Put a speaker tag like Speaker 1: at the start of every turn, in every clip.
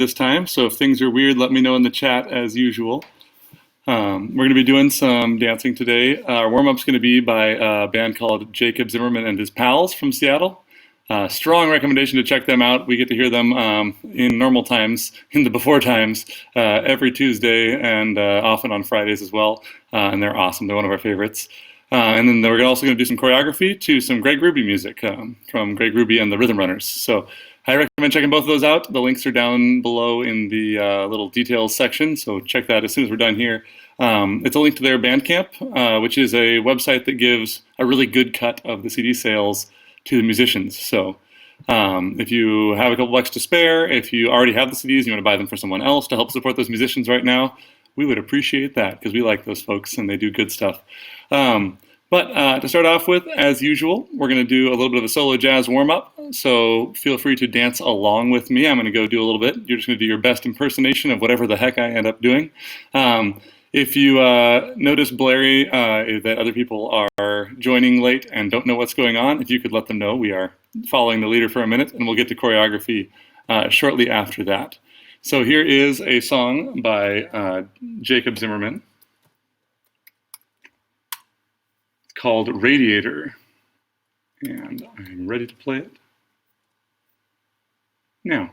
Speaker 1: this time, so if things are weird, let me know in the chat as usual. We're going to be doing some dancing today. Our warm-up's going to be by a band called Jacob Zimmerman and his pals from Seattle. Strong recommendation to check them out. We get to hear them in normal times, in the before times, every Tuesday and often on Fridays as well. And they're awesome. They're one of our favorites. And then we're also going to do some choreography to some Greg Ruby music from Greg Ruby and the Rhythm Runners. So I recommend checking both of those out. The links are down below in the little details section, so check that as soon as we're done here. It's a link to their Bandcamp, which is a website that gives a really good cut of the CD sales to the musicians. So if you have a couple bucks to spare, if you already have the CDs and you want to buy them for someone else to help support those musicians right now, we would appreciate that because we like those folks and they do good stuff. But to start off with, as usual, we're going to do a little bit of a solo jazz warm-up, so feel free to dance along with me. I'm going to go do a little bit. You're just going to do your best impersonation of whatever the heck I end up doing. If you notice, Blairy, that other people are joining late and don't know what's going on, if you could let them know, we are following the leader for a minute, and we'll get to choreography shortly after that. So here is a song by Jacob Zimmerman. Called Radiator, and I'm ready to play it now.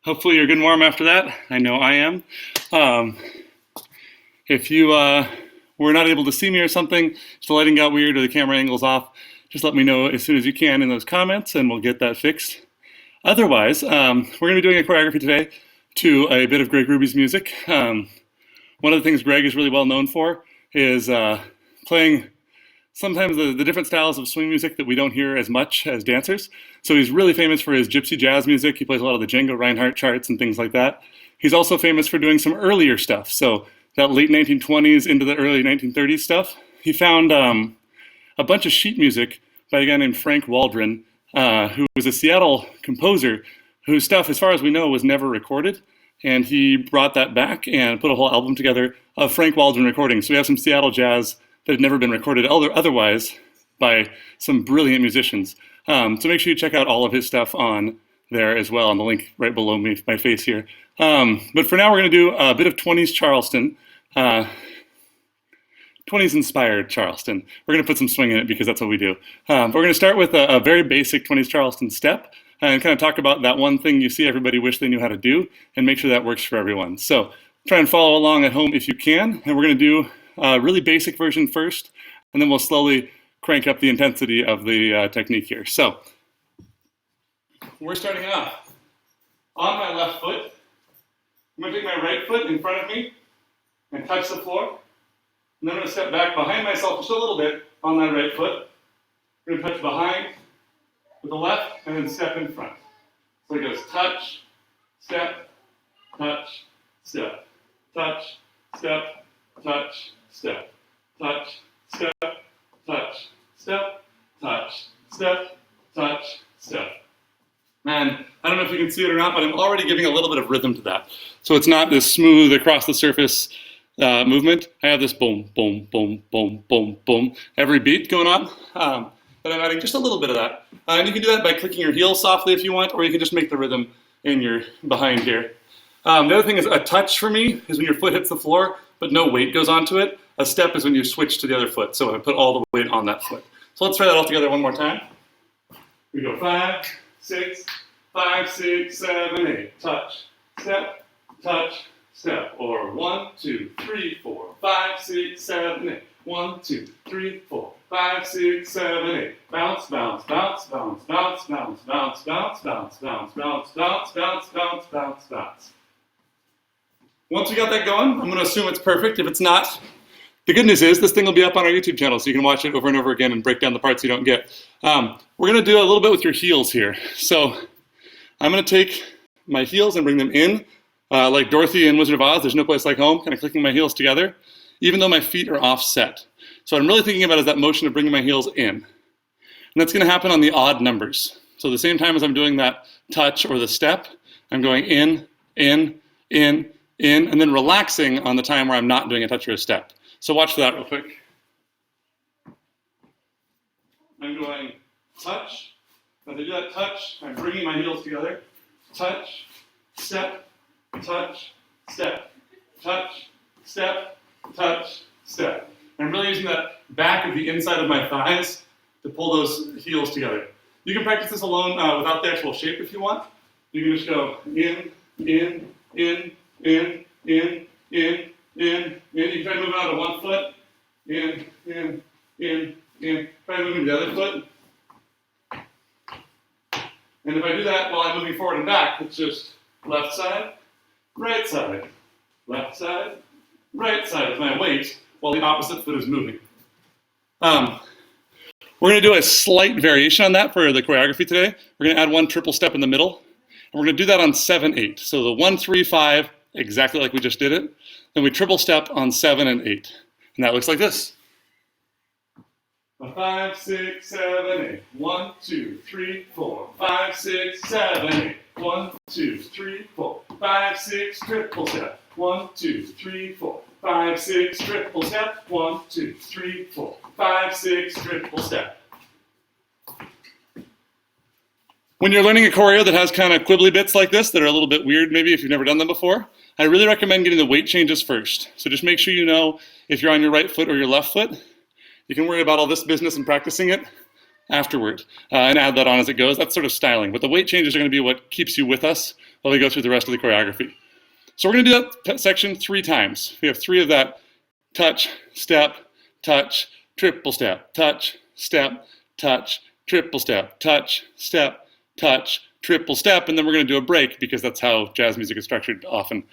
Speaker 1: Hopefully you're good and warm after that. I know I am. If you were not able to see me or something, if the lighting got weird or the camera angle's off, just let me know as soon as you can in those comments and we'll get that fixed. Otherwise, we're going to be doing a choreography today to a bit of Greg Ruby's music. One of the things Greg is really well known for is playing sometimes the different styles of swing music that we don't hear as much as dancers. So he's really famous for his gypsy jazz music. He plays a lot of the Django Reinhardt charts and things like that. He's also famous for doing some earlier stuff. So that late 1920s into the early 1930s stuff. He found a bunch of sheet music by a guy named Frank Waldron, who was a Seattle composer whose stuff, as far as we know, was never recorded. And he brought that back and put a whole album together of Frank Waldron recordings. So we have some Seattle jazz that had never been recorded otherwise by some brilliant musicians. So make sure you check out all of his stuff on there as well, on the link right below my face here. But for now, we're going to do a bit of 20s Charleston, 20s inspired Charleston. We're going to put some swing in it because that's what we do. But we're going to start with a very basic 20s Charleston step and kind of talk about that one thing you see everybody wish they knew how to do and make sure that works for everyone. So try and follow along at home if you can. And we're going to do a really basic version first, and then we'll slowly crank up the intensity of the technique here. So we're starting off on my left foot. I'm going to take my right foot in front of me and touch the floor. And then I'm going to step back behind myself just a little bit on that right foot. I'm going to touch behind with the left and then step in front. So it goes touch, step, touch, step, touch, step, touch, step, touch, step, touch, step, touch, step, touch, step. And I don't know if you can see it or not, but I'm already giving a little bit of rhythm to that. So it's not this smooth across the surface movement. I have this boom, boom, boom, boom, boom, boom, every beat going on. But I'm adding just a little bit of that. And you can do that by clicking your heels softly if you want, or you can just make the rhythm in your behind here. The other thing is a touch for me is when your foot hits the floor, but no weight goes onto it. A step is when you switch to the other foot. So I put all the weight on that foot. So let's try that all together one more time. We go 5, 6, 5, 6, 7, 8. Touch, step, touch, step. Or 1, 2, 3, 4, 5, 6, 7, 8. 1, 2, 3, 4, 5, 6, 7, 8. Bounce, bounce, bounce, bounce, bounce, bounce, bounce, bounce, bounce, bounce, bounce, bounce, bounce, bounce, bounce, bounce. Once we got that going, I'm going to assume it's perfect. If it's not, the good news is this thing will be up on our YouTube channel, so you can watch it over and over again and break down the parts you don't get. We're going to do a little bit with your heels here. So I'm going to take my heels and bring them in, like Dorothy in Wizard of Oz, There's No Place Like Home, kind of clicking my heels together, even though my feet are offset. So what I'm really thinking about is that motion of bringing my heels in. And that's going to happen on the odd numbers. So the same time as I'm doing that touch or the step, I'm going in, in, in, in, and then relaxing on the time where I'm not doing a touch or a step. So watch that real quick. I'm going touch. As I do that touch, I'm bringing my heels together. Touch, step, touch, step, touch, step, touch, step. I'm really using that back of the inside of my thighs to pull those heels together. You can practice this alone without the actual shape if you want. You can just go in, in, in, in, in, in, in. You try moving out of one foot. In, in, in, in. Try moving the other foot. And if I do that while I'm moving forward and back, it's just left side, right side, left side, right side with my weight while the opposite foot is moving. We're going to do a slight variation on that for the choreography today. We're going to add one triple step in the middle. And we're going to do that on 7, 8. So the 1, 3, 5, exactly like we just did it. Then we triple step on 7 and 8. And that looks like this. 5, 6, 7, 8. 1, 2, 3, 4. 5, 6, 7, 8. 1, 2, 3, 4. 5, 6, triple step. 1, 2, 3, 4. 5, 6, triple step. 1, 2, 3, 4. 5, 6, triple step. When you're learning a choreo that has kind of quibbly bits like this that are a little bit weird maybe if you've never done them before, I really recommend getting the weight changes first. So just make sure you know if you're on your right foot or your left foot. You can worry about all this business and practicing it afterward and add that on as it goes. That's sort of styling. But the weight changes are going to be what keeps you with us while we go through the rest of the choreography. So we're going to do that section 3 times. We have 3 of that: touch, step, touch, triple step, touch, step, touch, triple step, touch, step, touch, triple step, and then we're going to do a break because that's how jazz music is structured often.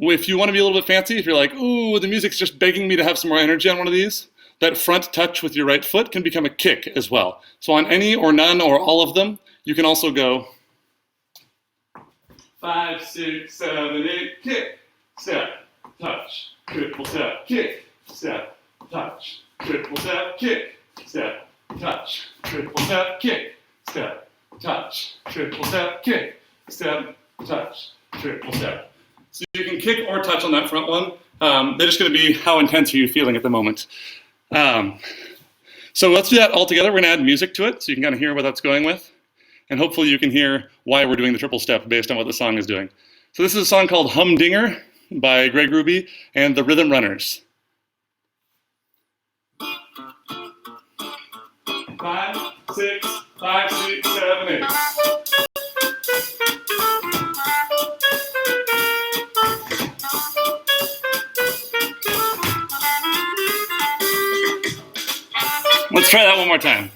Speaker 1: If you want to be a little bit fancy, if you're like, ooh, the music's just begging me to have some more energy on one of these, that front touch with your right foot can become a kick as well. So on any or none or all of them, you can also go 5, 6, 7, 8, kick, step, touch, triple step, kick, step, touch, triple step, kick, step, touch, triple step, kick, step, touch, triple step, kick, step, touch, triple step. So you can kick or touch on that front one. They're just going to be how intense are you feeling at the moment. So let's do that all together. We're going to add music to it so you can kind of hear what that's going with. And hopefully you can hear why we're doing the triple step based on what the song is doing. So this is a song called Humdinger by Greg Ruby and the Rhythm Runners. 5, 6, 5, 6, 7, 8. Let's try that one more time.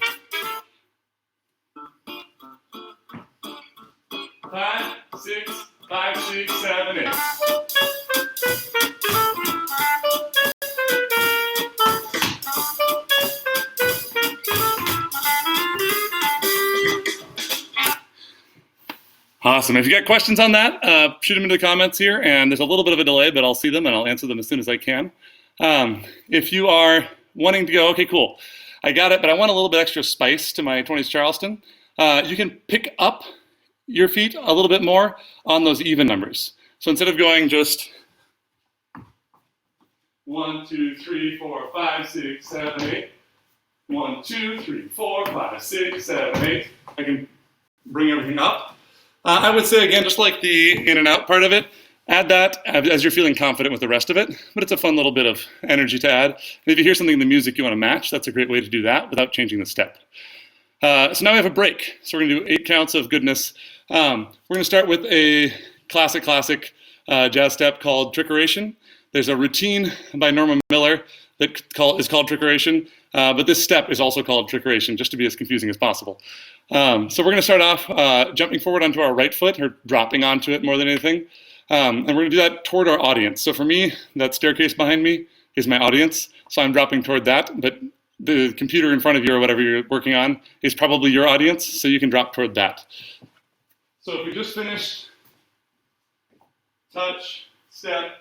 Speaker 1: 5, 6, 5, 6, 7, 8. Awesome. If you got questions on that, shoot them into the comments here. And there's a little bit of a delay, but I'll see them and I'll answer them as soon as I can. If you are wanting to go, okay, cool, I got it, but I want a little bit extra spice to my 20s Charleston, you can pick up your feet a little bit more on those even numbers. So instead of going just 1, 2, 3, 4, 5, 6, 7, 8, 1, 2, 3, 4, 5, 6, 7, 8, I can bring everything up. I would say, again, just like the in and out part of it, add that as you're feeling confident with the rest of it, but it's a fun little bit of energy to add. And if you hear something in the music you want to match, that's a great way to do that without changing the step. So now we have a break. So we're going to do 8 counts of goodness. We're going to start with a classic jazz step called Trickeration. There's a routine by Norma Miller that is called Trickeration, but this step is also called Trickeration, just to be as confusing as possible. So we're going to start off jumping forward onto our right foot, or dropping onto it more than anything. And we're going to do that toward our audience. So for me, that staircase behind me is my audience, so I'm dropping toward that, but the computer in front of you or whatever you're working on is probably your audience, so you can drop toward that. So if we just finished touch, step,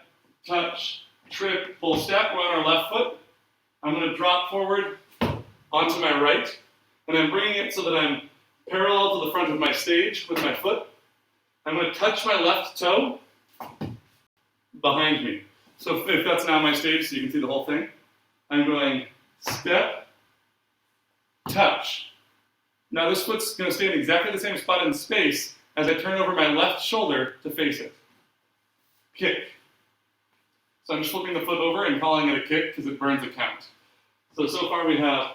Speaker 1: touch, triple step, we're on our left foot. I'm going to drop forward onto my right, and I'm bringing it so that I'm parallel to the front of my stage with my foot. I'm going to touch my left toe behind me. So if that's now my stage, so you can see the whole thing, I'm going step, touch. Now this foot's going to stay in exactly the same spot in space as I turn over my left shoulder to face it. Kick. So I'm just flipping the foot over and calling it a kick because it burns a count. So far we have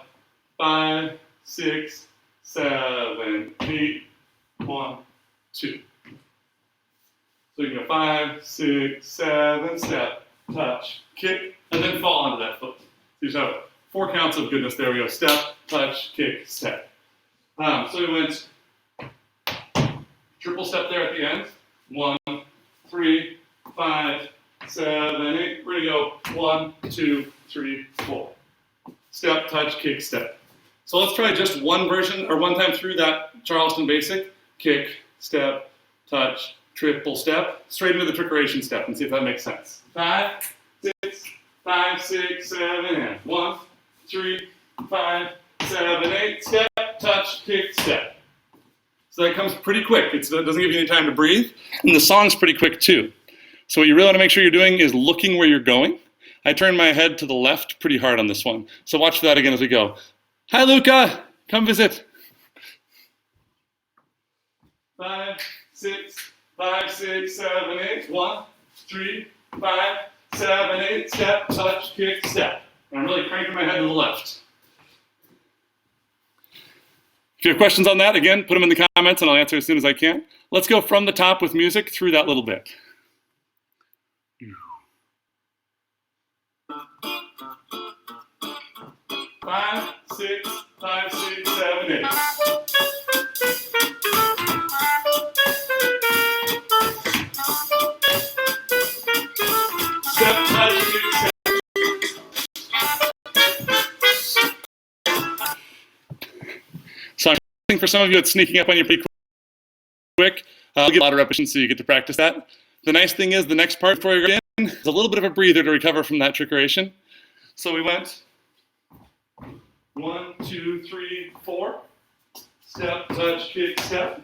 Speaker 1: 5, 6, 7, 8, 1, 2. So you can go 5, 6, 7, step, touch, kick, and then fall onto that foot. So you just have 4 counts of goodness. There we go. Step, touch, kick, step. So we went triple step there at the end. 1, 3, 5, 7, 8. We're going to go 1, 2, 3, 4. Step, touch, kick, step. So let's try just one version, or one time through that Charleston basic. Kick, step, touch, triple step, straight into the Trickeration step, and see if that makes sense. 5, 6, 5, 6, 7, and 1, 3, 5, 7, 8, step, touch, kick, step. So that comes pretty quick. It doesn't give you any time to breathe, and the song's pretty quick too. So what you really want to make sure you're doing is looking where you're going. I turn my head to the left pretty hard on this one. So watch for that again as we go. Hi, Luca, come visit. 5, 6, 5, 6, 7, 8, 1, 3, 5, 7, 8, step, touch, kick, step. And I'm really cranking my head to the left. If you have questions on that, again, put them in the comments and I'll answer as soon as I can. Let's go from the top with music through that little bit. 5, 6, 5, 6, 7, 8. Step, touch, kick, step. So I'm thinking for some of you it's sneaking up on you pretty quick. I'll give a lot of repetition so you get to practice that. The nice thing is the next part before you're in is a little bit of a breather to recover from that trickeration. So we went 1, 2, 3, 4. Step, touch, kick, step.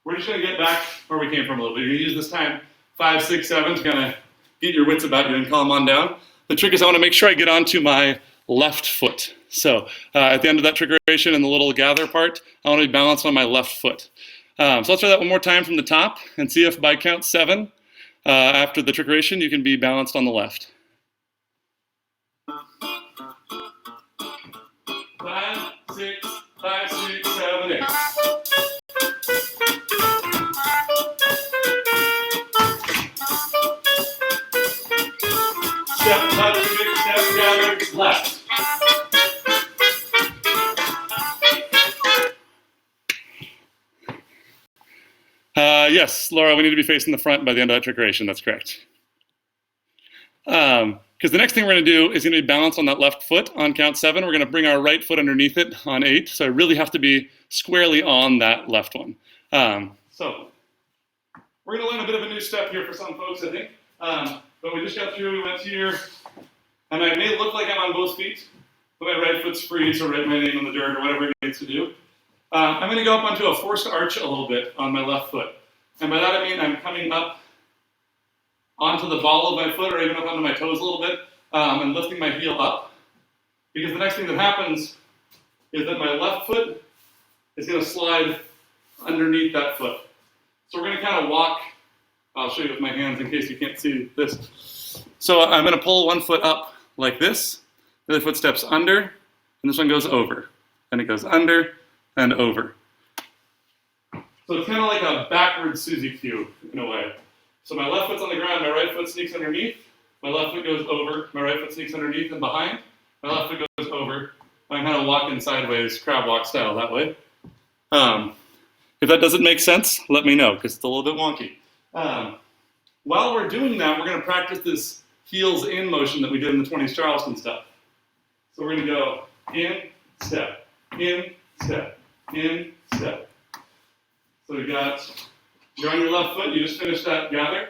Speaker 1: We're just going to get back where we came from a little bit. You're going to use this time 5, 6, 7 to kind of get your wits about you and calm on down. The trick is I want to make sure I get onto my left foot. So at the end of that trickeration and the little gather part, I want to be balanced on my left foot. So let's try that one more time from the top and see if by count 7, after the trickeration, you can be balanced on the left. 5, 6, 5, 6, 7, 8. Step, touch, kick, step, gather, left. Yes, Laura, we need to be facing the front by the end of that trickeration. That's correct. Because the next thing we're going to do is going to be balanced on that left foot on count 7. We're going to bring our right foot underneath it on 8. So I really have to be squarely on that left one. So we're going to learn a bit of a new step here for some folks, I think. But we just got through, we went here, and I may look like I'm on both feet, but my right foot's free, so write my name in the dirt or whatever it needs to do. I'm going to go up onto a forced arch a little bit on my left foot. And by that I mean I'm coming up onto the ball of my foot or even up onto my toes a little bit and lifting my heel up. Because the next thing that happens is that my left foot is going to slide underneath that foot. So we're going to kind of walk. I'll show you with my hands in case you can't see this. So I'm going to pull one foot up like this. The other foot steps under, and this one goes over. And it goes under and over. So it's kind of like a backwards Suzy Q in a way. So my left foot's on the ground, my right foot sneaks underneath, my left foot goes over, my right foot sneaks underneath and behind, my left foot goes over. I'm kind of walking sideways, crab walk style that way. If that doesn't make sense, let me know, because it's a little bit wonky. While we're doing that, we're going to practice this heels in motion that we did in the 20s Charleston stuff. So we're going to go in, step, in, step, in, step. So we got, you're on your left foot, you just finished that gather.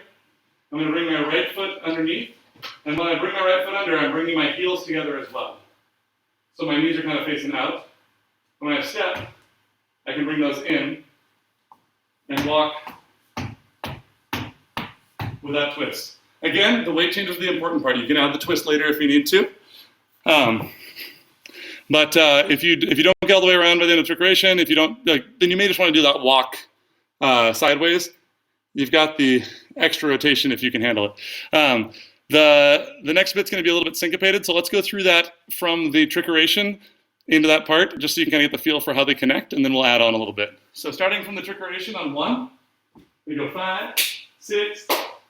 Speaker 1: I'm going to bring my right foot underneath, and when I bring my right foot under, I'm bringing my heels together as well. So my knees are kind of facing out. When I step, I can bring those in and walk with that twist. Again, the weight change is the important part. You can add the twist later if you need to. But if you don't get all the way around by the end of trickeration, if you don't, then you may just want to do that walk sideways. You've got the extra rotation if you can handle it. The next bit's going to be a little bit syncopated, so let's go through that from the trickeration into that part, just so you can kind of get the feel for how they connect, and then we'll add on a little bit. So starting from the trickeration on 1, we go 5, 6,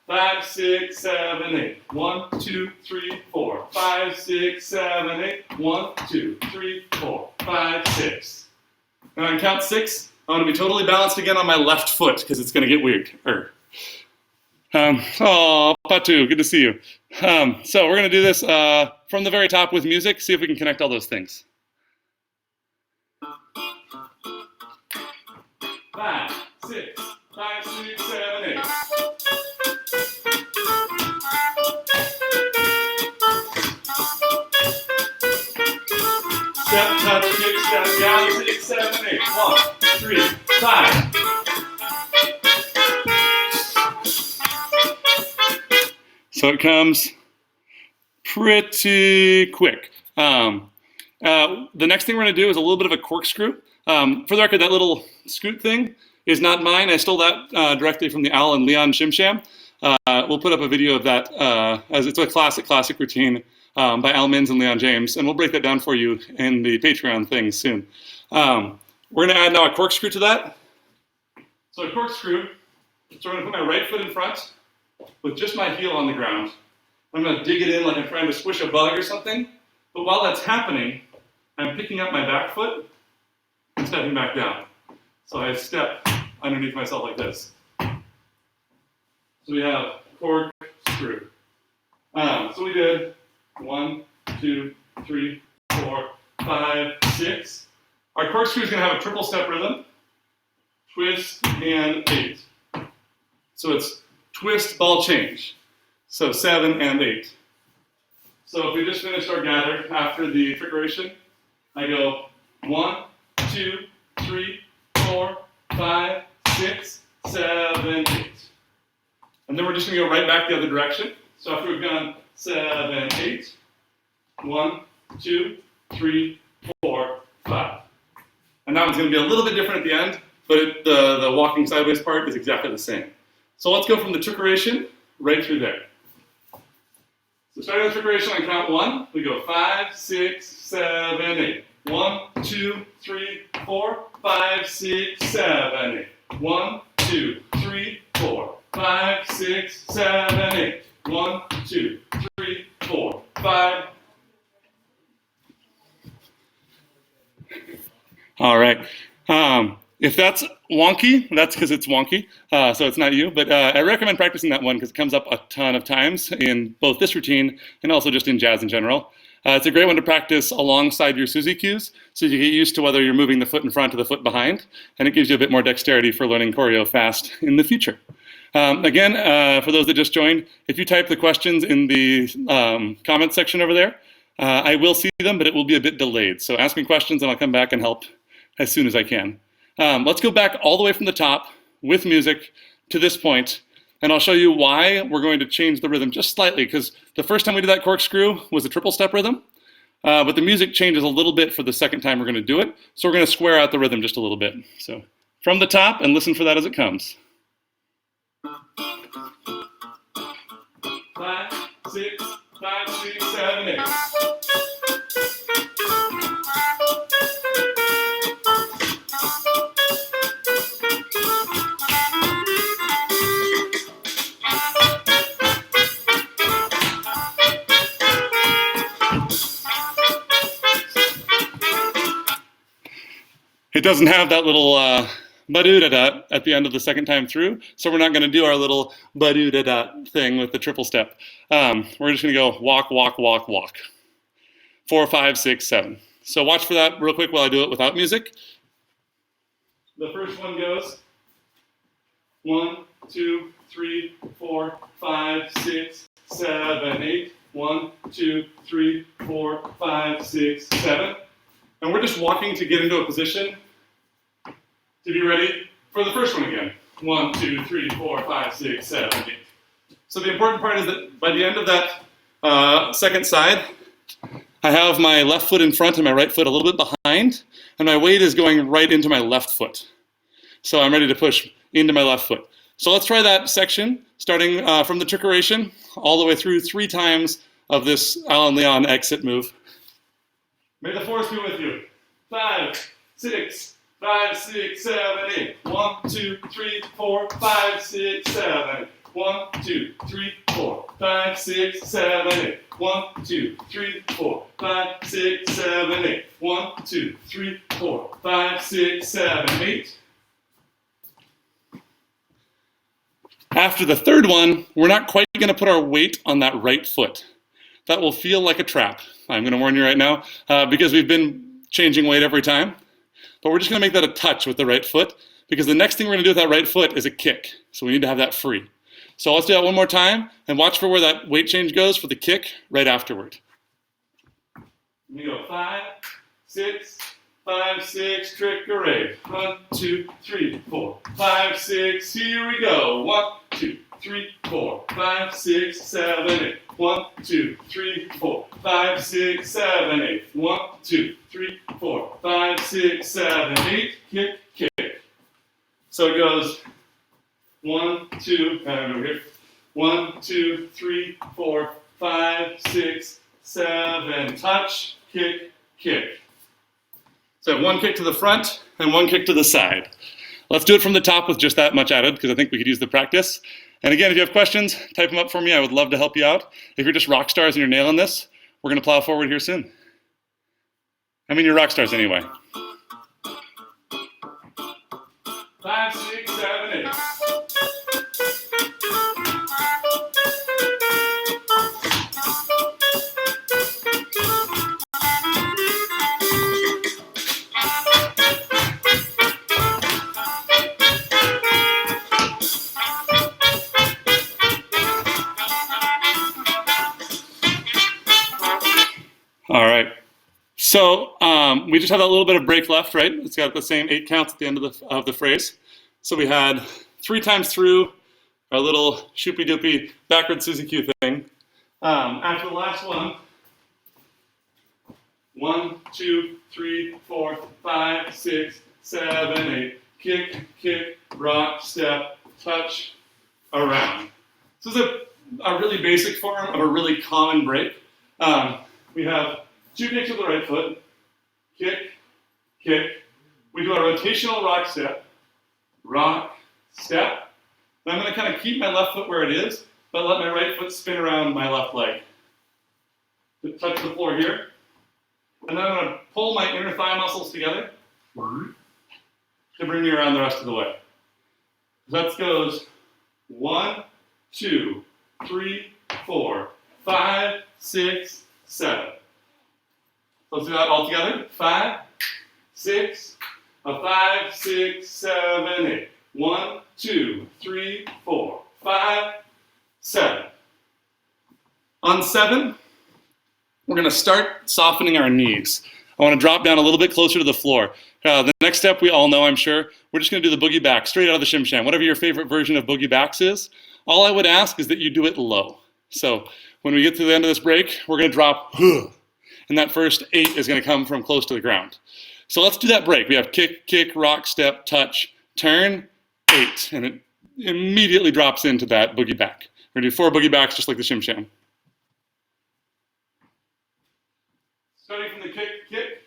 Speaker 1: 5, 6, 7, 8. 1, 2, 3, 4. 5, 6, 7, 8. 1, 2, 3, 4, 5, 6. And on count 6, I want to be totally balanced again on my left foot because it's going to get weird. Oh, Patu, good to see you. So we're going to do this from the very top with music, see if we can connect all those things. 5, 6, 5, 6, 7, 8. Step, touch, kick, step, down, 6, 7, 8. 1, 3, 5. So it comes pretty quick. The next thing we're going to do is a little bit of a corkscrew. For the record, that little scoot thing is not mine. I stole that directly from the Al and Leon Shim Sham. We'll put up a video of that as it's a classic routine by Al Mins and Leon James, and we'll break that down for you in the Patreon thing soon. We're going to add now a corkscrew to that. So So a corkscrew, so I'm gonna put my right foot in front with just my heel on the ground. I'm gonna dig it in like I'm trying to squish a bug or something. But while that's happening, I'm picking up my back foot and stepping back down. So I step underneath myself like this. So we have corkscrew. So we did 1, 2, 3, 4, 5, 6. Our corkscrew is going to have a triple step rhythm, twist, and 8. So it's twist, ball change. So 7 and 8. So if we just finished our gather after the trickeration, I go 1, 2, 3, 4, 5, 6, 7, 8. And then we're just going to go right back the other direction. So after we've gone 7, 8, 1, 2, 3, 4, 5. And that one's going to be a little bit different at the end, but the walking sideways part is exactly the same. So let's go from the trickeration right through there. So starting with trickeration on count 1, we go 5, 6, 7, 8. 1, 2, 3, 4, 5, 6, 7, 8. 1, 2, 3, 4, 5, 6, 7, 8. 1, 2, 3, 4, 5. All right. If that's wonky, that's because it's wonky, so it's not you. But I recommend practicing that one because it comes up a ton of times in both this routine and also just in jazz in general. It's a great one to practice alongside your Suzy cues, so you get used to whether you're moving the foot in front or the foot behind, and it gives you a bit more dexterity for learning choreo fast in the future. Again, for those that just joined, if you type the questions in the comments section over there, I will see them, but it will be a bit delayed. So ask me questions and I'll come back and help as soon as I can. Let's go back all the way from the top with music to this point, and I'll show you why we're going to change the rhythm just slightly, because the first time we did that corkscrew was a triple step rhythm, but the music changes a little bit for the second time we're going to do it, so we're going to square out the rhythm just a little bit. So from the top, and listen for that as it comes. 5, 6, 5, 6, 7, 8. It doesn't have that little ba-doo-da-da at the end of the second time through, so we're not going to do our little ba-doo-da-da thing with the triple step. We're just going to go walk, walk, walk, walk. 4, 5, 6, 7. So watch for that real quick while I do it without music. The first one goes 1, 2, 3, 4, 5, 6, 7, 8. 1, 2, 3, 4, 5, 6, 7. And we're just walking to get into a position to be ready for the first one again. 1, 2, 3, 4, 5, 6, 7, 8. So the important part is that by the end of that second side, I have my left foot in front and my right foot a little bit behind, and my weight is going right into my left foot. So I'm ready to push into my left foot. So let's try that section, starting from the trickeration all the way through 3 times of this Alan Leon exit move. May the force be with you. 5, 6, 5, 6, 7, 8. 1, 2, 3, 4, 5, 6, 7, 8. 1, 2, 3, 4, 5, 6, 7, 8. 1, 2, 3, 4, 5, 6, 7, 8. 1, 2, 3, 4, 5, 6, 7, 8. After the third one, we're not quite going to put our weight on that right foot. That will feel like a trap. I'm going to warn you right now, because we've been changing weight every time. But we're just going to make that a touch with the right foot, because the next thing we're going to do with that right foot is a kick. So we need to have that free. So let's do that one more time, and watch for where that weight change goes for the kick right afterward. We go 5, 6, 5, 6, trickery. 1, 2, 3, 4, 5, 6. Here we go. 1, 2, 3, 4, 5, 6, 7, 8. 1, 2, 3, 4, 5, 6, 7, 8. 1, 2, 3, 4, 5, 6, 7, 8. Kick, kick. So it goes 1, 2, and over here. 1, 2, 3, 4, 5, 6, 7. Touch, kick, kick. So one kick to the front and one kick to the side. let's do it from the top with just that much added, because I think we could use the practice. And again, if you have questions, type them up for me. I would love to help you out. If you're just rock stars and you're nailing this, we're going to plow forward here soon. I mean, you're rock stars anyway. 5, 6, 7, 8. All right. So we just have that little bit of break left, right? It's got the same 8 counts at the end of the phrase. So we had 3 times through our little shoopy-doopy backward Suzy Q thing. After the last one, 1, 2, 3, 4, 5, 6, 7, 8. Kick, kick, rock, step, touch, around. So this is a really basic form of a really common break. We have 2 kicks with the right foot, kick, kick. We do a rotational rock, step. And I'm going to kind of keep my left foot where it is, but let my right foot spin around my left leg. To touch the floor here. And then I'm going to pull my inner thigh muscles together to bring me around the rest of the way. So that goes 1, 2, 3, 4, 5, 6, 7. Let's do that all together. 5, 6, 5, 6, 7, 8. 1, 2, 3, 4, 5, 7. On 7, we're going to start softening our knees. I want to drop down a little bit closer to the floor. The next step we all know, I'm sure. We're just going to do the boogie back, straight out of the shim sham. Whatever your favorite version of boogie backs is, all I would ask is that you do it low. So when we get to the end of this break, we're going to drop, and that first 8 is going to come from close to the ground. So let's do that break. We have kick, kick, rock, step, touch, turn, 8. And it immediately drops into that boogie back. We're going to do 4 boogie backs just like the shim sham. Starting from the kick, kick,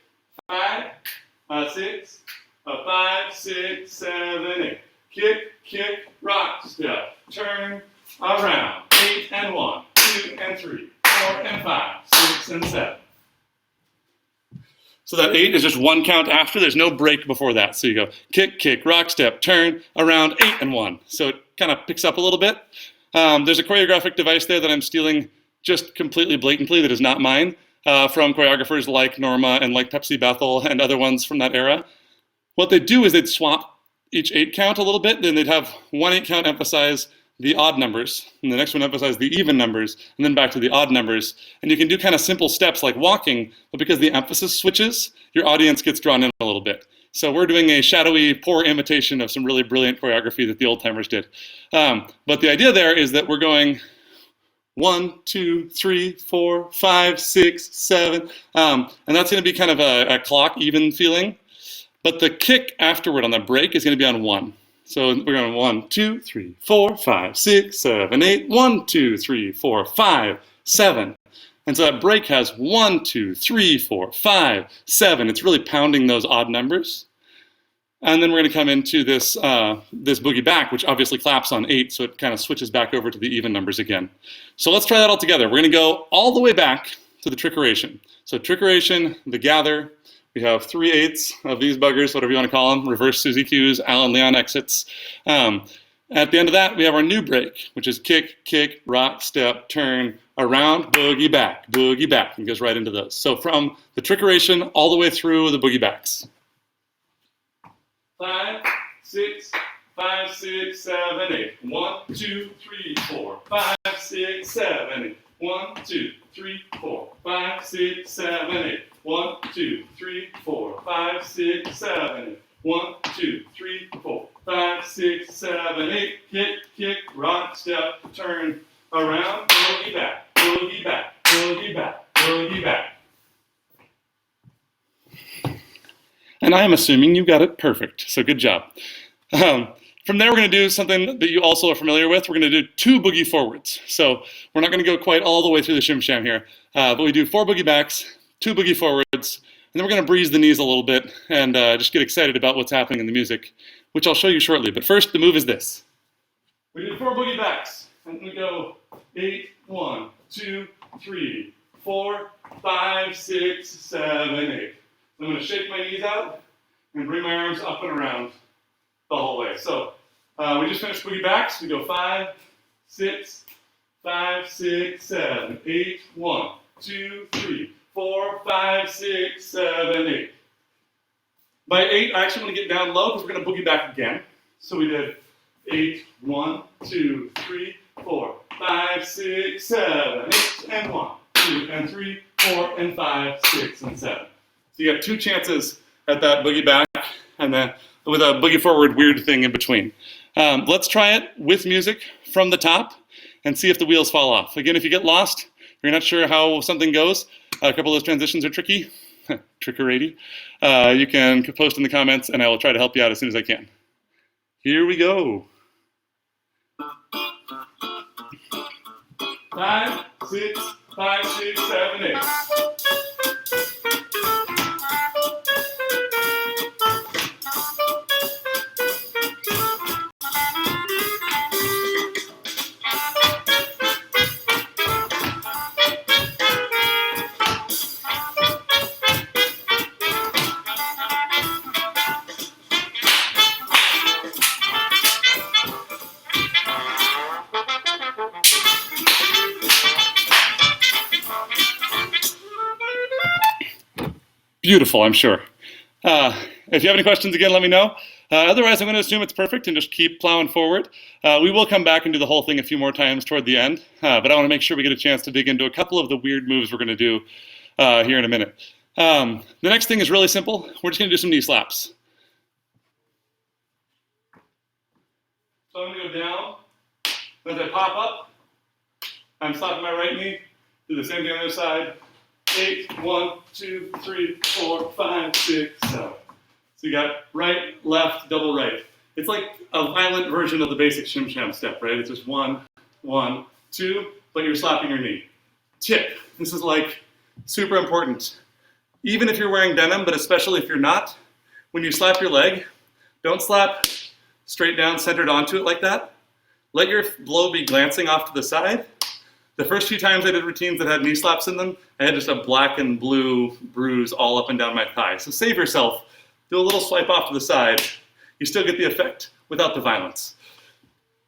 Speaker 1: 5, 6, 5, 6, 7, 8. Kick, kick, rock, step, turn, around. 8 and 1, 2 and 3, 4 and 5, 6 and 7. So that 8 is just 1 count after. There's no break before that. So you go kick, kick, rock, step, turn, around, 8 and 1. So it kind of picks up a little bit. There's a choreographic device there that I'm stealing just completely blatantly that is not mine from choreographers like Norma and like Pepsi Bethel and other ones from that era. What they'd do is they'd swap each 8 count a little bit. Then they'd have 1 8 count emphasize the odd numbers, and the next one emphasize the even numbers, and then back to the odd numbers. And you can do kind of simple steps like walking, but because the emphasis switches, your audience gets drawn in a little bit. So we're doing a shadowy, poor imitation of some really brilliant choreography that the old timers did. But the idea there is that we're going 1, 2, 3, 4, 5, 6, 7, and that's going to be kind of a clock even feeling. But the kick afterward on the break is going to be on 1. So we're going 1, 2, 3, 4, 5, 6, 7, 8. 1, 2, 3, 4, 5, 7. And so that break has 1, 2, 3, 4, 5, 7. It's really pounding those odd numbers. And then we're going to come into this this boogie back, which obviously claps on 8, so it kind of switches back over to the even numbers again. So let's try that all together. We're going to go all the way back to the trickeration. So trickeration, the gather. We have 3/8 of these buggers, whatever you want to call them, reverse Suzy Q's, Alan Leon exits. At the end of that, we have our new break, which is kick, kick, rock, step, turn, around, boogie back, and goes right into those. So from the trickeration all the way through the boogie backs. 5, 6, 5, 6, 7, 8. 1, 2, 3, 4, 5, 6, 7, 8. 1, 2, 3, 4, 5, 6, 7, 8. 1, 2, 3, 4, 5, 6, 7, 8. 1, 2, 3, 4, 5, 6, 7, 8. Kick, kick, rock, step, turn, around, boogie back, boogie back, boogie back, boogie back. And I am assuming you got it perfect, so good job. From there, we're going to do something that you also are familiar with. We're going to do 2 boogie forwards. So we're not going to go quite all the way through the shim sham here, but we do 4 boogie backs, 2 boogie forwards, and then we're going to breeze the knees a little bit and just get excited about what's happening in the music. which I'll show you shortly. But first, the move is this. We do 4 boogie backs, and we go 8, 1, 2, 3, 4, 5, 6, 7, 8. I'm going to shake my knees out and bring my arms up and around the whole way. So we just finished boogie backs. We go 5, 6, 5, 6, 7, 8, 1, 2, 3, 4, 5, 6, 7, 8. By 8, I actually want to get down low because we're going to boogie back again. So we did 8, 1, 2, 3, 4, 5, 6, 7, 8, and 1, 2, and 3, 4, and 5, 6, and 7. So you have 2 chances at that boogie back, and then with a boogie forward weird thing in between. Let's try it with music from the top and see if the wheels fall off. Again, if you get lost, you're not sure how something goes, a couple of those transitions are tricky, trickery. You can post in the comments and I will try to help you out as soon as I can. Here we go. 5, 6, 5, 6, 7, 8. Beautiful, I'm sure. If you have any questions, again, let me know. Otherwise, I'm going to assume it's perfect and just keep plowing forward. We will come back and do the whole thing a few more times toward the end, but I want to make sure we get a chance to dig into a couple of the weird moves we're going to do here in a minute. The next thing is really simple. We're just going to do some knee slaps. So I'm going to go down. As I pop up, I'm slapping my right knee. Do the same thing on the other side. 8, 1, 2, 3, 4, 5, 6, 7. So you got right, left, double right. It's like a violent version of the basic shim sham step, right? It's just 1, 1, 2, but you're slapping your knee. Tip, this is like super important. Even if you're wearing denim, but especially if you're not, when you slap your leg, don't slap straight down, centered onto it like that. Let your blow be glancing off to the side. The first few times I did routines that had knee slaps in them, I had just a black and blue bruise all up and down my thigh. So save yourself. Do a little swipe off to the side. You still get the effect without the violence.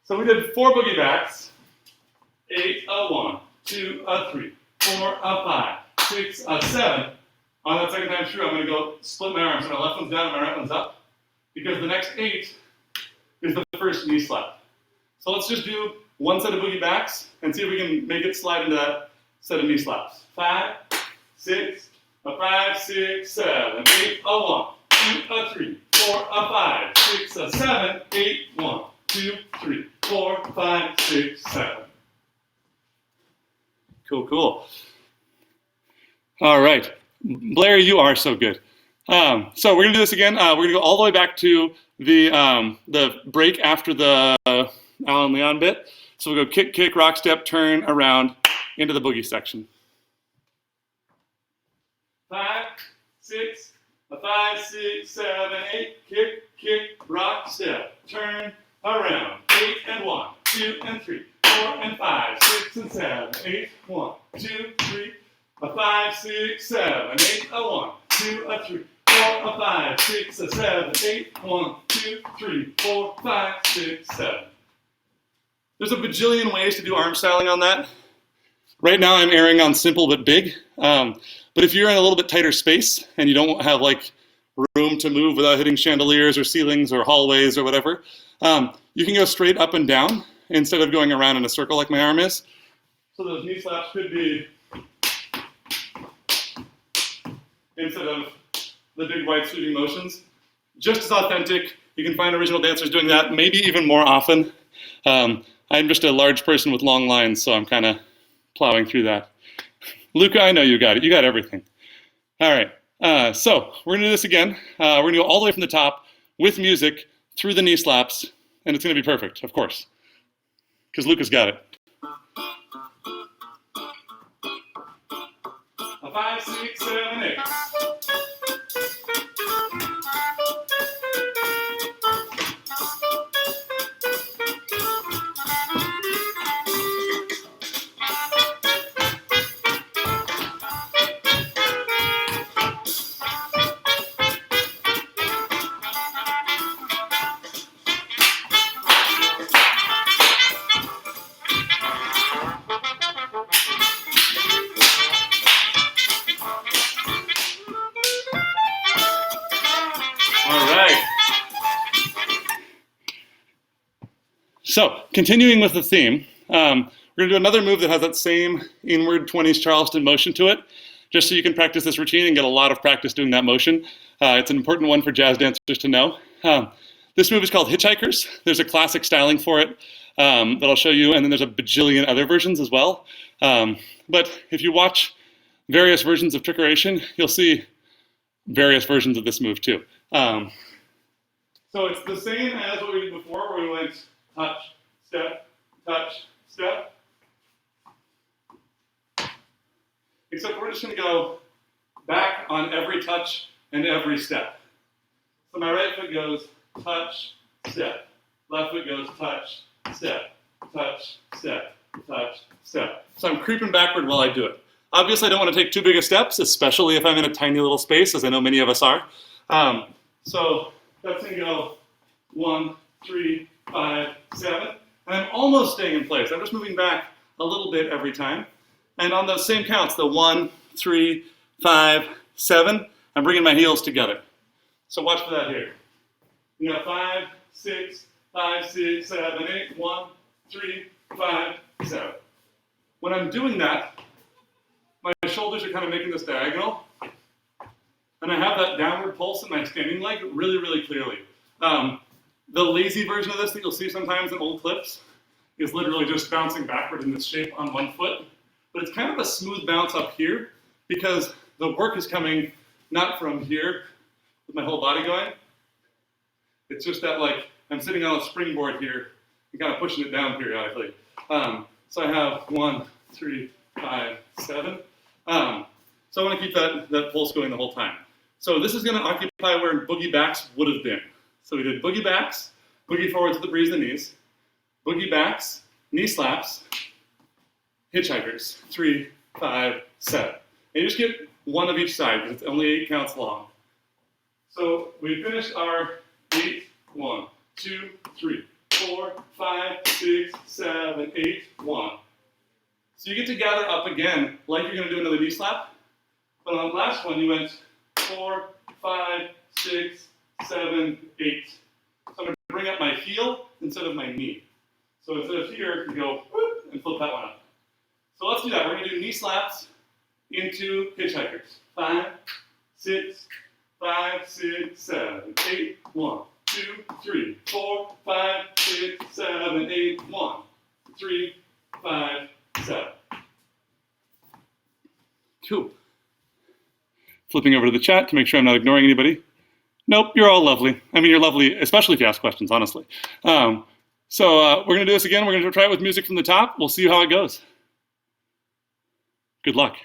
Speaker 1: So we did 4 boogie backs. 8, a 1, 2, a 3, 4, a 5, 6, a 7. On that second time through, I'm going to go split my arms. So my left one's down and my right one's up. Because the next 8 is the first knee slap. So let's just do 1 set of boogie backs and see if we can make it slide into that set of knee slaps. 5, 6, a 5, 6, 7, 8, a 1, 2, a 3, 4, a 5, 6, a 7, 8, 1, 2, 3, 4, 5, 6, 7. Cool, cool. All right. Blair, you are so good. So we're going to do this again. We're going to go all the way back to the break after the Alan Leon bit. So we'll go kick, kick, rock step, turn, around, into the boogie section. 5, 6, a 5, 6, 7, 8, kick, kick, rock, step, turn, around, 8 and 1, 2 and 3, 4 and 5, 6 and 7, 8, 1, 2, 3, a 5, 6, 7, 8, a 1, 2, a 3, 4, a 5, 6, a 7, 8, 1, 2, 3, 4, 5, 6, 7. There's a bajillion ways to do arm styling on that. Right now I'm erring on simple but big. But if you're in a little bit tighter space and you don't have like room to move without hitting chandeliers or ceilings or hallways or whatever, you can go straight up and down instead of going around in a circle like my arm is. So those knee slaps could be, instead of the big wide sweeping motions, just as authentic. You can find original dancers doing that, maybe even more often. I'm just a large person with long lines, so I'm kind of plowing through that. Luca, I know you got it. You got everything. All right. So we're going to do this again. We're going to go all the way from the top with music through the knee slaps, and it's going to be perfect, of course, because Luca's got it. A 5, 6, 7, 8. So continuing with the theme, we're going to do another move that has that same inward 20s Charleston motion to it, just so you can practice this routine and get a lot of practice doing that motion. It's an important one for jazz dancers to know. This move is called Hitchhikers. There's a classic styling for it that I'll show you, and then there's a bajillion other versions as well. But if you watch various versions of Trickeration, you'll see various versions of this move too. So it's the same as what we did before, where we went touch, step, step. Except we're just going to go back on every touch and every step. So my right foot goes touch, step. Left foot goes touch, step, touch, step, touch, step. So I'm creeping backward while I do it. Obviously, I don't want to take too big of steps, especially if I'm in a tiny little space, as I know many of us are. So that's going to go 1, 3, 5, 7. And I'm almost staying in place. I'm just moving back a little bit every time. And on those same counts, the 1, 3, 5, 7, I'm bringing my heels together. So watch for that here. You got 5, 6, 5, 6, 7, 8, 1, 3, 5, 7. When I'm doing that, my shoulders are kind of making this diagonal. And I have that downward pulse in my standing leg really, really clearly. The lazy version of this that you'll see sometimes in old clips is literally just bouncing backward in this shape on one foot. But it's kind of a smooth bounce up here because the work is coming not from here with my whole body going. It's just that like I'm sitting on a springboard here and kind of pushing it down periodically. So I have 1, 3, 5, 7. So I want to keep that pulse going the whole time. So this is going to occupy where boogie backs would have been. So we did boogie backs, boogie forwards with the breeze the knees, boogie backs, knee slaps, hitchhikers, 3, 5, 7. And you just get one of each side because it's only 8 counts long. So we finished our 8, 1, 2, 3, 4, 5, 6, 7, 8, 1. So you get to gather up again like you're going to do another knee slap. But on the last one, you went 4, 5, 6, 7, 8. So I'm going to bring up my heel instead of my knee. So instead of here, you go whoop, and flip that one up. So let's do that. We're going to do knee slaps into hitchhikers. 5, 6, 5, 6, 7, 8, 1, 2, 3, 4, 5, 6, 7, 8, 1, 3, 5, 7. Cool. Flipping over to the chat to make sure I'm not ignoring anybody. Nope, you're all lovely. I mean, you're lovely, especially if you ask questions, honestly. We're going to do this again. We're going to try it with music from the top. We'll see how it goes. Good luck.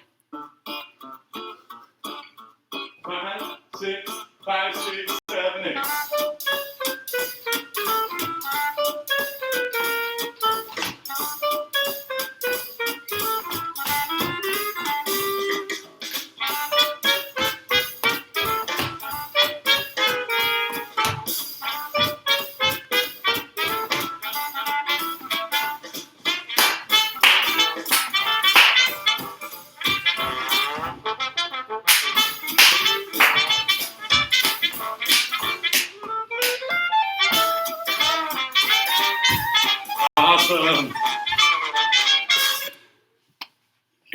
Speaker 1: 5, 6, 5, 6, 7, 8. Awesome.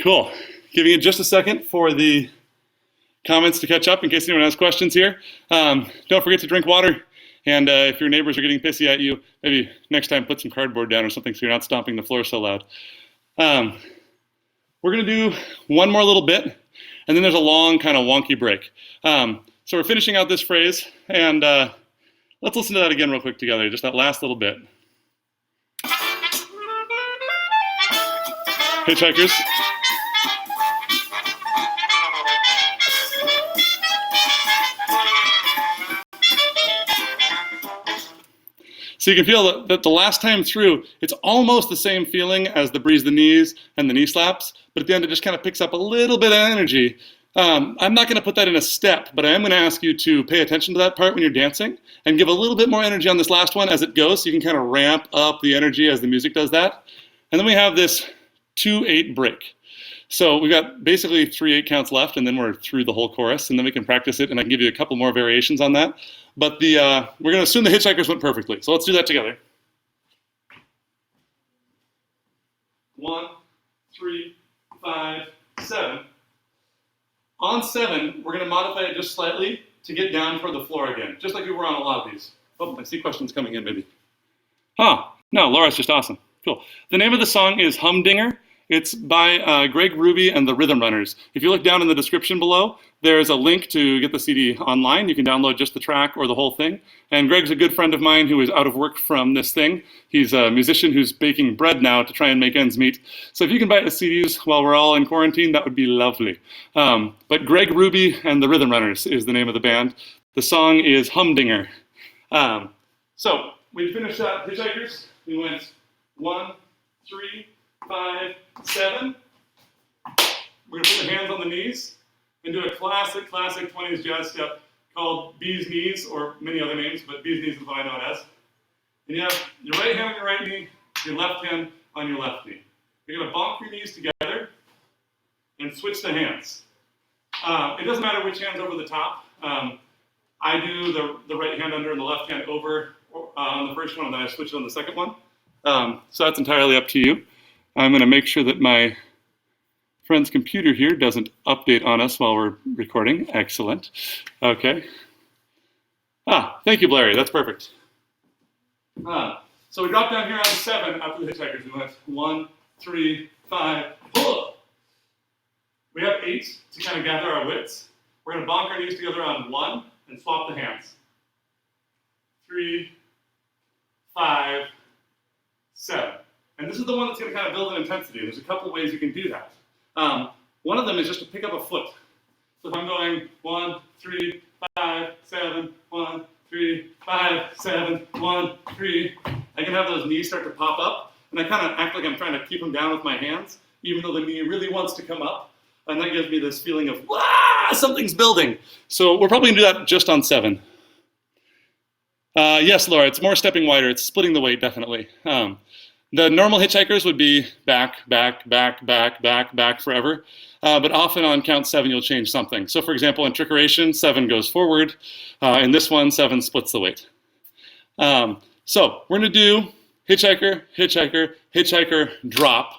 Speaker 1: Cool. Giving it just a second for the comments to catch up in case anyone has questions here. Don't forget to drink water. And if your neighbors are getting pissy at you, maybe next time put some cardboard down or something so you're not stomping the floor so loud. We're going to do one more little bit, and then there's a long kind of wonky break. So we're finishing out this phrase, and let's listen to that again real quick together, just that last little bit. Hitchhikers. So you can feel that the last time through, it's almost the same feeling as the breeze the knees and the knee slaps, but at the end it just kind of picks up a little bit of energy. I'm not going to put that in a step, but I am going to ask you to pay attention to that part when you're dancing and give a little bit more energy on this last one as it goes, so you can kind of ramp up the energy as the music does that. And then we have this 2-8 break. So we've got basically 3 8 counts left, and then we're through the whole chorus, and then we can practice it, and I can give you a couple more variations on that. But we're going to assume the hitchhikers went perfectly. So let's do that together. 1, 3, 5, 7. On 7, we're going to modify it just slightly to get down toward the floor again, just like we were on a lot of these. Oh, I see questions coming in, maybe. Huh, no, Laura's just awesome. Cool. The name of the song is Humdinger. It's by Greg Ruby and the Rhythm Runners. If you look down in the description below, there's a link to get the CD online. You can download just the track or the whole thing. And Greg's a good friend of mine who is out of work from this thing. He's a musician who's baking bread now to try and make ends meet. So if you can buy the CDs while we're all in quarantine, that would be lovely. But Greg Ruby and the Rhythm Runners is the name of the band. The song is Humdinger. So we finished up Hitchhikers. We went 1, 3, 5, 7. We're going to put the hands on the knees and do a classic 20s jazz step called Bee's Knees, or many other names, but Bee's Knees is what I know it as. And you have your right hand on your right knee, your left hand on your left knee. You're going to bonk your knees together and switch the hands. It doesn't matter which hand's over the top. I do the right hand under and the left hand over on the first one, and then I switch it on the second one. So that's entirely up to you. I'm going to make sure that my friend's computer here doesn't update on us while we're recording. Excellent. Okay. Thank you, Blairy. That's perfect. So we dropped down here on 7 after the Hitchhikers. We went 1, 3, 5, pull. We have 8 to kind of gather our wits. We're going to bonk our knees together on 1 and swap the hands. 3, 5, 7. And this is the one that's going to kind of build an intensity. There's a couple ways you can do that. One of them is just to pick up a foot. So if I'm going 1, 3, 5, 7, 1, 3, 5, 7, 1, 3, I can have those knees start to pop up, and I kind of act like I'm trying to keep them down with my hands, even though the knee really wants to come up, and that gives me this feeling of, something's building. So we're probably going to do that just on 7. Yes, Laura, it's more stepping wider. It's splitting the weight, definitely. The normal Hitchhikers would be back, back, back, back, back, back forever. But often on count 7, you'll change something. So for example, in Trickeration, 7 goes forward. In this one, 7 splits the weight. So we're going to do Hitchhiker, Hitchhiker, Hitchhiker, drop.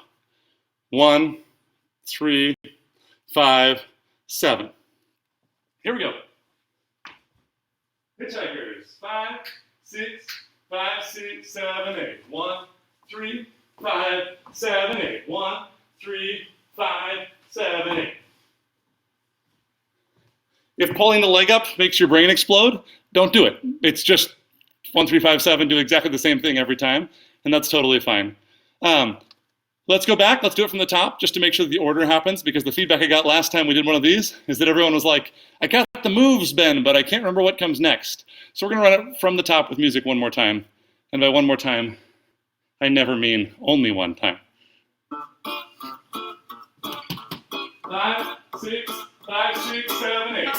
Speaker 1: 1, 3, 5, 7. Here we go. Hitchhikers. 5, 6, 5, 6, 7, 8. 1, 3, 5, 7, 8. 1, 3, 5, 7, 8. If pulling the leg up makes your brain explode, don't do it. It's just 1, 3, 5, 7, do exactly the same thing every time, and that's totally fine. Let's go back. Let's do it from the top just to make sure that the order happens, because the feedback I got last time we did one of these is that everyone was like, I got the moves, Ben, but I can't remember what comes next. So we're going to run it from the top with music one more time. And by one more time, I never mean only one time. 5, 6, 5, 6, 7, 8.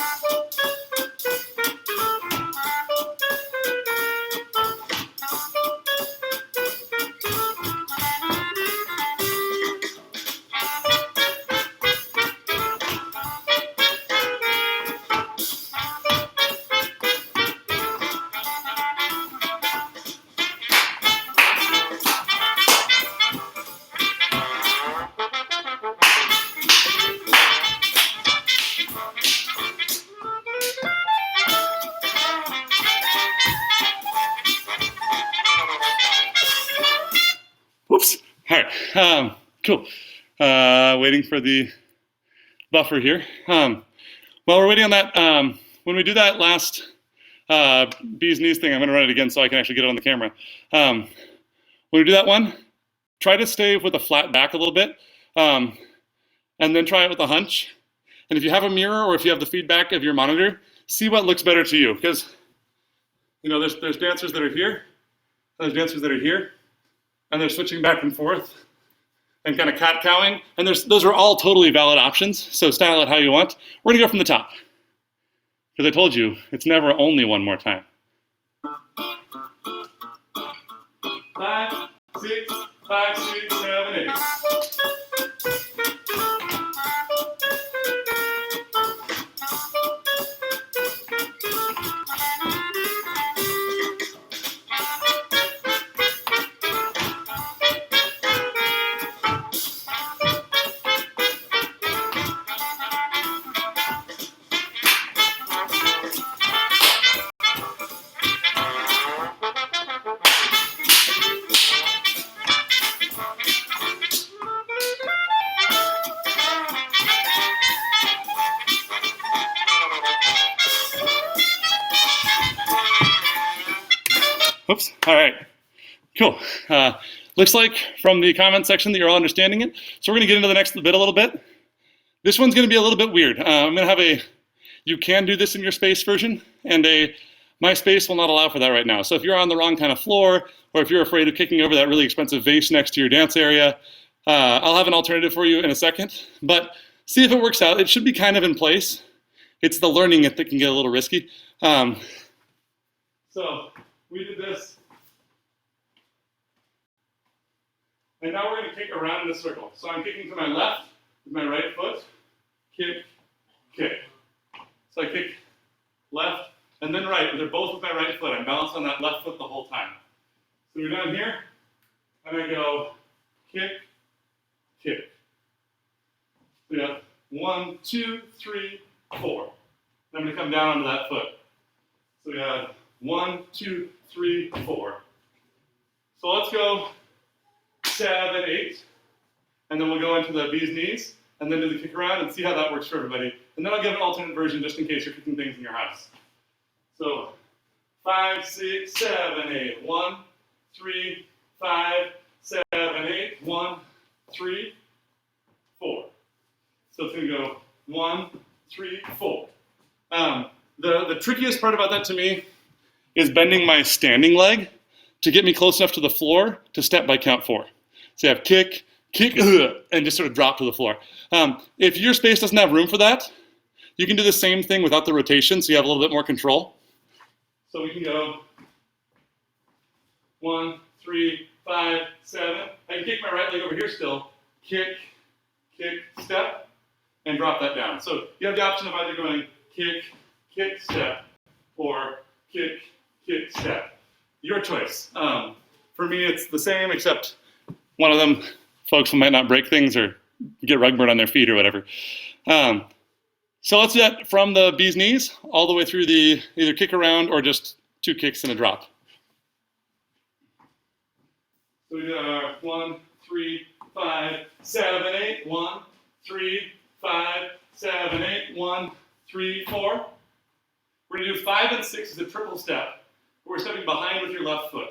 Speaker 1: Whoops. All right. Cool. Waiting for the buffer here. While we're waiting on that, when we do that last bee's knees thing, I'm going to run it again so I can actually get it on the camera. When we do that one, try to stay with a flat back a little bit, and then try it with a hunch. And if you have a mirror or if you have the feedback of your monitor, see what looks better to you. Because, you know, there's dancers that are here, there's dancers that are here, and they're switching back and forth and kind of cat-cowing. And those are all totally valid options, so style it how you want. We're going to go from the top, because I told you, it's never only one more time. 5, 6, 5, 6, 7, 8. Oops. All right. Cool. Looks like from the comment section that you're all understanding it. So we're going to get into the next bit a little bit. This one's going to be a little bit weird. I'm going to have a you can do this in your space version, and my space will not allow for that right now. So if you're on the wrong kind of floor, or if you're afraid of kicking over that really expensive vase next to your dance area, I'll have an alternative for you in a second. But see if it works out. It should be kind of in place. It's the learning it that can get a little risky. So we did this. And now we're going to kick around in a circle. So I'm kicking to my left with my right foot. Kick, kick. So I kick left and then right. They're both with my right foot. I'm balanced on that left foot the whole time. So we're down here, and I go kick, kick. We have 1, 2, 3, 4. Then I'm going to come down onto that foot. So we have 1, 2, 3, 4. So let's go 7, 8, and then we'll go into the bee's knees, and then do the kick around and see how that works for everybody. And then I'll give an alternate version just in case you're kicking things in your house. So 5, 6, 7, 8, 1, 3, 5, 7, 8, 1, 3, 4. So it's going to go 1, 3, 4. The trickiest part about that to me is bending my standing leg to get me close enough to the floor to step by count 4. So you have kick, kick, and just sort of drop to the floor. If your space doesn't have room for that, you can do the same thing without the rotation, so you have a little bit more control. So we can go 1, 3, 5, 7. I can kick my right leg over here still. Kick, kick, step, and drop that down. So you have the option of either going kick, kick, step, or kick, kick, step. Your choice. For me, it's the same, except one of them, folks who might not break things or get rug burn on their feet or whatever. So let's do that from the bee's knees all the way through the either kick around or just 2 kicks and a drop. So we do our 1, 3, 5, 7, 8, 1, 3, 5, 7, 8, 1, 3, 4. We're going to do 5 and 6 as a triple step. We're stepping behind with your left foot.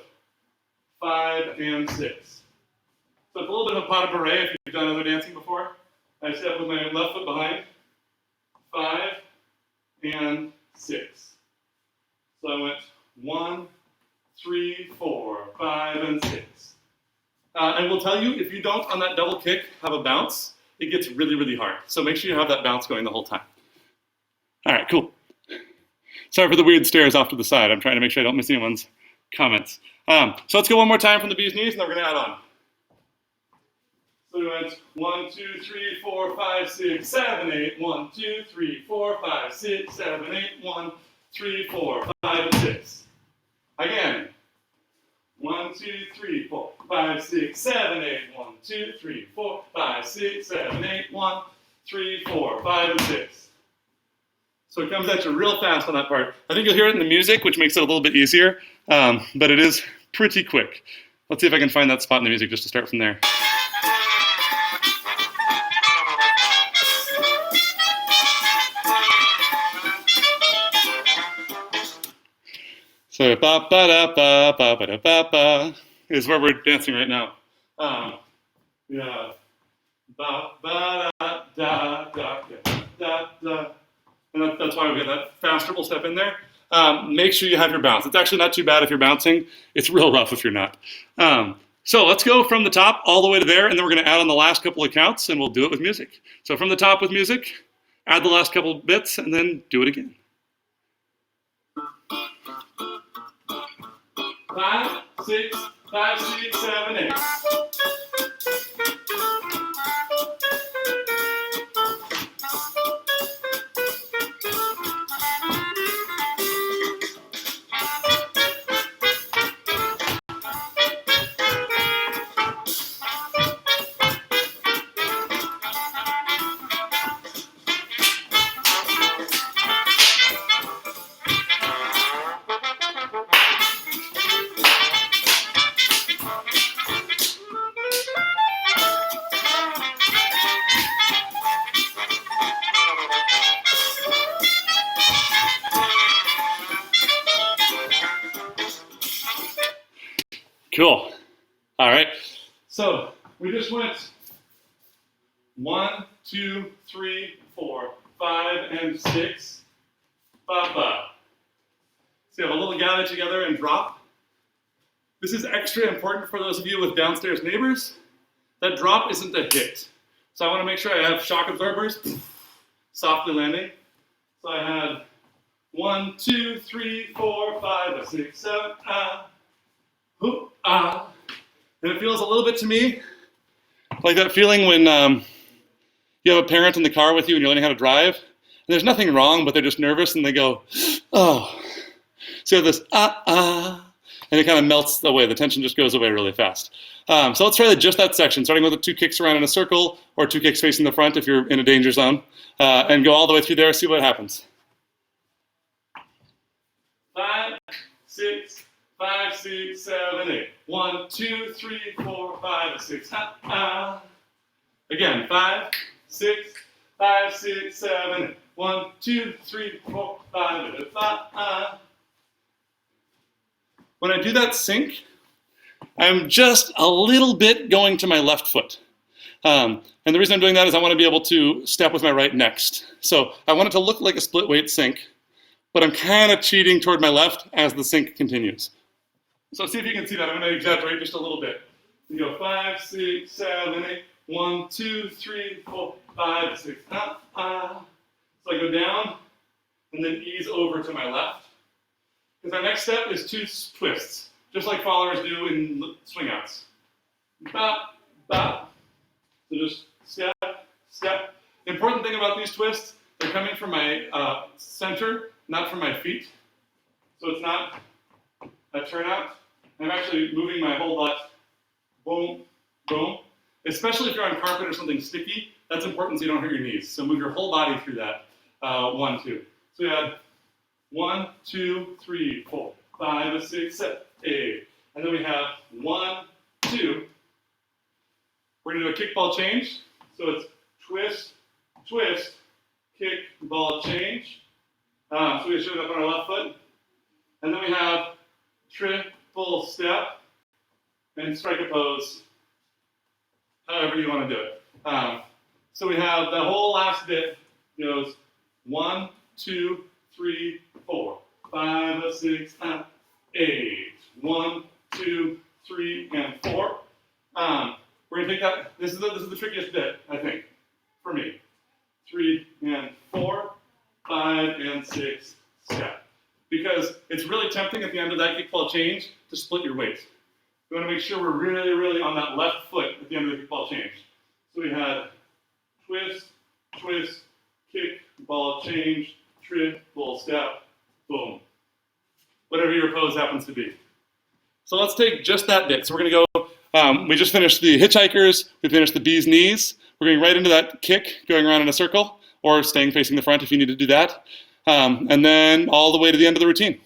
Speaker 1: 5 and 6. So it's a little bit of a pas de bourrée if you've done other dancing before. I step with my left foot behind. 5 and 6. So I went 1, 3, 4, 5, and 6. I will tell you, if you don't, on that double kick, have a bounce, it gets really, really hard. So make sure you have that bounce going the whole time. All right, cool. Sorry for the weird stares off to the side. I'm trying to make sure I don't miss anyone's comments. So let's go one more time from the bee's knees, and then we're going to add on. So we went 1, 2, 3, 4, 5, 6, 7, 8. 1, 2, 3, 4, 5, 6, 7, 8. 1, 3, 4, 5, and 6. Again. 1, 2, 3, 4, 5, 6, 7, 8. 1, 2, 3, 4, 5, 6, 7, 8. 1, 3, 4, 5, and 6. So it comes at you real fast on that part. I think you'll hear it in the music, which makes it a little bit easier, but it is pretty quick. Let's see if I can find that spot in the music just to start from there. So ba ba da ba ba ba da ba ba is where we're dancing right now. Yeah, ba ba da da da da da, and that's why we get that fast triple step in there. Make sure you have your bounce. It's actually not too bad if you're bouncing. It's real rough if you're not. So let's go from the top all the way to there, and then we're going to add on the last couple of counts, and we'll do it with music. So from the top with music, add the last couple bits, and then do it again. 5, 6, 5, 6, 7, 8. Cool. All right. So we just went 1, 2, 3, 4, 5, and 6. Ba, ba. So you have a little gather together and drop. This is extra important for those of you with downstairs neighbors. That drop isn't a hit. So I want to make sure I have shock absorbers softly landing. So I had 1, 2, 3, 4, 5, 6, 7, hoop, ah. And it feels a little bit to me like that feeling when you have a parent in the car with you and you're learning how to drive. And there's nothing wrong, but they're just nervous and they go, oh. So you have this and it kind of melts away. The tension just goes away really fast. So let's try just that section, starting with the 2 kicks around in a circle or 2 kicks facing the front if you're in a danger zone, and go all the way through there, see what happens. 5, 6, 5, 6, 7, 8. 1, 2, 3, 4, 5, 6. Again, 5, 6, 5, 6, 7, 8. 1, 2, 3, 4, 5, 6. When I do that sync, I'm just a little bit going to my left foot. And the reason I'm doing that is I want to be able to step with my right next. So I want it to look like a split weight sync, but I'm kind of cheating toward my left as the sync continues. So see if you can see that. I'm going to exaggerate just a little bit. You go 5, 6, 7, 8. 1, 2, 3, 4, 5, 6. So I go down and then ease over to my left. Because our next step is 2 twists, just like followers do in swing outs. Bop, bop. So just step, step. The important thing about these twists, they're coming from my center, not from my feet. So it's not a turnout. I'm actually moving my whole butt. Boom, boom. Especially if you're on carpet or something sticky, that's important so you don't hurt your knees. So move your whole body through that. 1, 2. So we had 1, 2, 3, 4, 5, 6, 7, 8. And then we have 1, 2. We're going to do a kick ball change. So it's twist, twist, kick, ball, change. So we show it up on our left foot. And then we have triple step and strike a pose, however you want to do it. So we have the whole last bit goes 1, 2, 3, 4, 5, 6, 8. 1, 2, 3, and 4. We're gonna take that. This is the trickiest bit, I think, for me. 3 and 4, 5 and 6, step. Because it's really tempting at the end of that kickball change to split your weight. We want to make sure we're really, really on that left foot at the end of the kickball change. So we had twist, twist, kick, ball, change, triple step, boom. Whatever your pose happens to be. So let's take just that bit. So we're going to go, we just finished the hitchhikers, we finished the bee's knees. We're going right into that kick, going around in a circle, or staying facing the front if you need to do that. And then all the way to the end of the routine.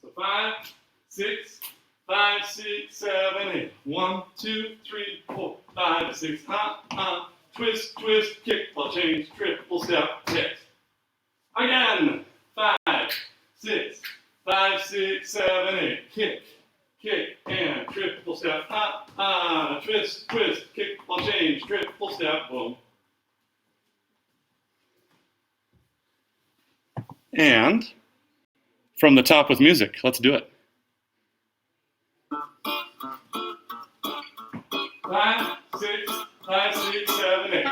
Speaker 1: So 5, 6, 5, 6, 7, 8. 1, 2, 3, 4, 5, 6. Twist, twist, kick, ball, change, triple step, hit. Again. 5, 6, 5, 6, 7, 8. Kick, kick, and triple step. Twist, twist, kick, ball, change, triple step, boom. And from the top with music, let's do it. 5, 6, 5, 6, 7, 8.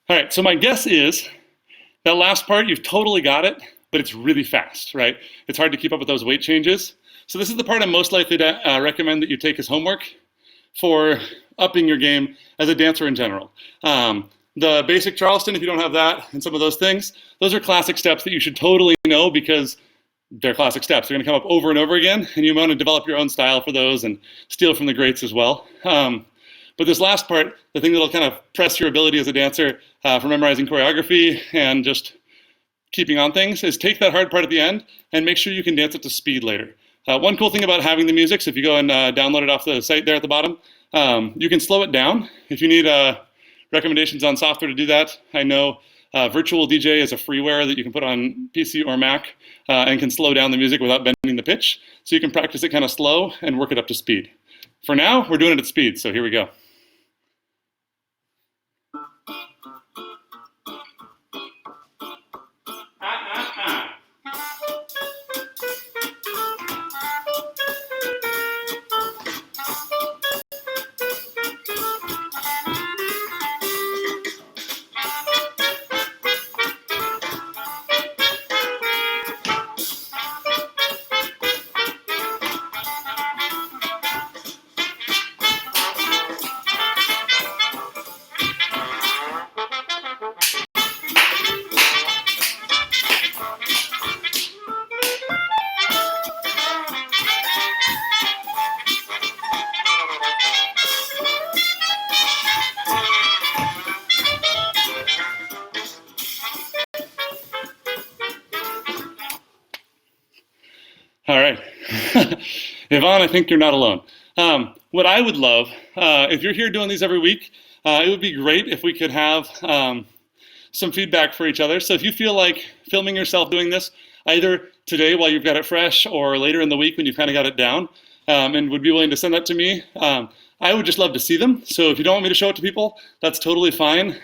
Speaker 1: All right, so my guess is that last part, you've totally got it, but it's really fast, right? It's hard to keep up with those weight changes. So this is the part I'm most likely to recommend that you take as homework for upping your game as a dancer in general. The basic Charleston, if you don't have that, and some of those things, those are classic steps that you should totally know because they're classic steps. They're going to come up over and over again, and you want to develop your own style for those and steal from the greats as well. But this last part, the thing that'll kind of press your ability as a dancer for memorizing choreography and just keeping on things, is take that hard part at the end and make sure you can dance it to speed later. One cool thing about having the music, so if you go and download it off the site there at the bottom, you can slow it down. If you need recommendations on software to do that, I know Virtual DJ is a freeware that you can put on PC or Mac and can slow down the music without bending the pitch. So you can practice it kind of slow and work it up to speed. For now, we're doing it at speed, so here we go. All right. Yvonne, I think you're not alone. What I would love, if you're here doing these every week, it would be great if we could have some feedback for each other. So if you feel like filming yourself doing this, either today while you've got it fresh or later in the week when you've kind of got it down, and would be willing to send that to me, I would just love to see them. So if you don't want me to show it to people, that's totally fine.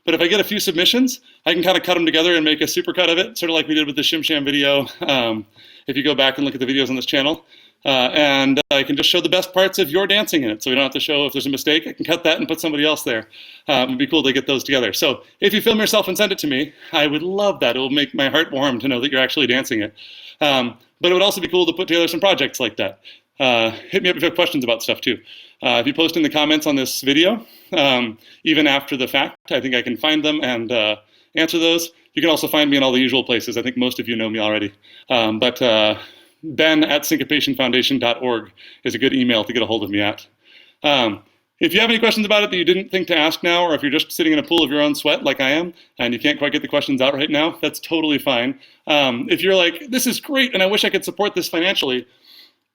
Speaker 1: But if I get a few submissions, I can kind of cut them together and make a supercut of it, sort of like we did with the Shim Sham video, if you go back and look at the videos on this channel. And I can just show the best parts of your dancing in it, so we don't have to show if there's a mistake. I can cut that and put somebody else there. It'd be cool to get those together. So if you film yourself and send it to me, I would love that. It will make my heart warm to know that you're actually dancing it. But it would also be cool to put together some projects like that. Hit me up if you have questions about stuff too. If you post in the comments on this video, even after the fact, I think I can find them and answer those. You can also find me in all the usual places. I think most of you know me already. But ben@syncopationfoundation.org is a good email to get a hold of me at. If you have any questions about it that you didn't think to ask now, or if you're just sitting in a pool of your own sweat like I am, and you can't quite get the questions out right now, that's totally fine. If you're like, this is great and I wish I could support this financially,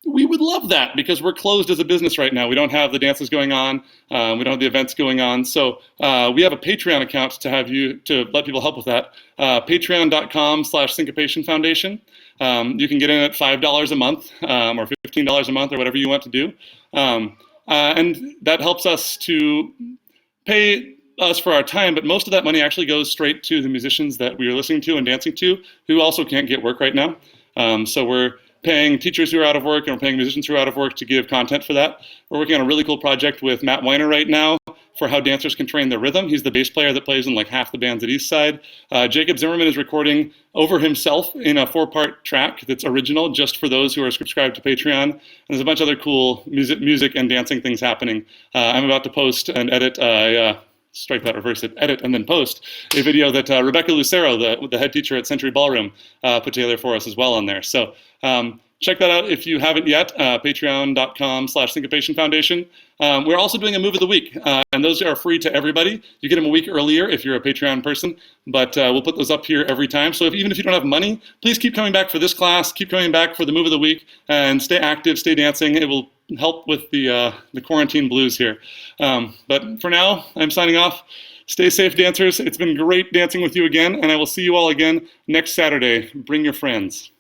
Speaker 1: we would love that because we're closed as a business right now. We don't have the dances going on. We don't have the events going on. So we have a Patreon account to have you, to let people help with that. Patreon.com/Syncopation Foundation. You can get in at $5 a month or $15 a month or whatever you want to do. And that helps us to pay us for our time, but most of that money actually goes straight to the musicians that we are listening to and dancing to who also can't get work right now. So we're paying teachers who are out of work and we're paying musicians who are out of work to give content for that. We're working on a really cool project with Matt Weiner right now for how dancers can train their rhythm. He's the bass player that plays in like half the bands at Eastside. Jacob Zimmerman is recording over himself in a 4-part track that's original just for those who are subscribed to Patreon. And there's a bunch of other cool music and dancing things happening. I'm about to post and edit strike that, reverse it, edit, and then post a video that Rebecca Lucero, the head teacher at Century Ballroom, put together for us as well on there. So check that out if you haven't yet, patreon.com/Syncopation Foundation. We're also doing a move of the week, and those are free to everybody. You get them a week earlier if you're a Patreon person, but we'll put those up here every time. So even if you don't have money, please keep coming back for this class, keep coming back for the move of the week, and stay active, stay dancing. It will help with the quarantine blues here. But for now, I'm signing off. Stay safe, dancers. It's been great dancing with you again, and I will see you all again next Saturday. Bring your friends.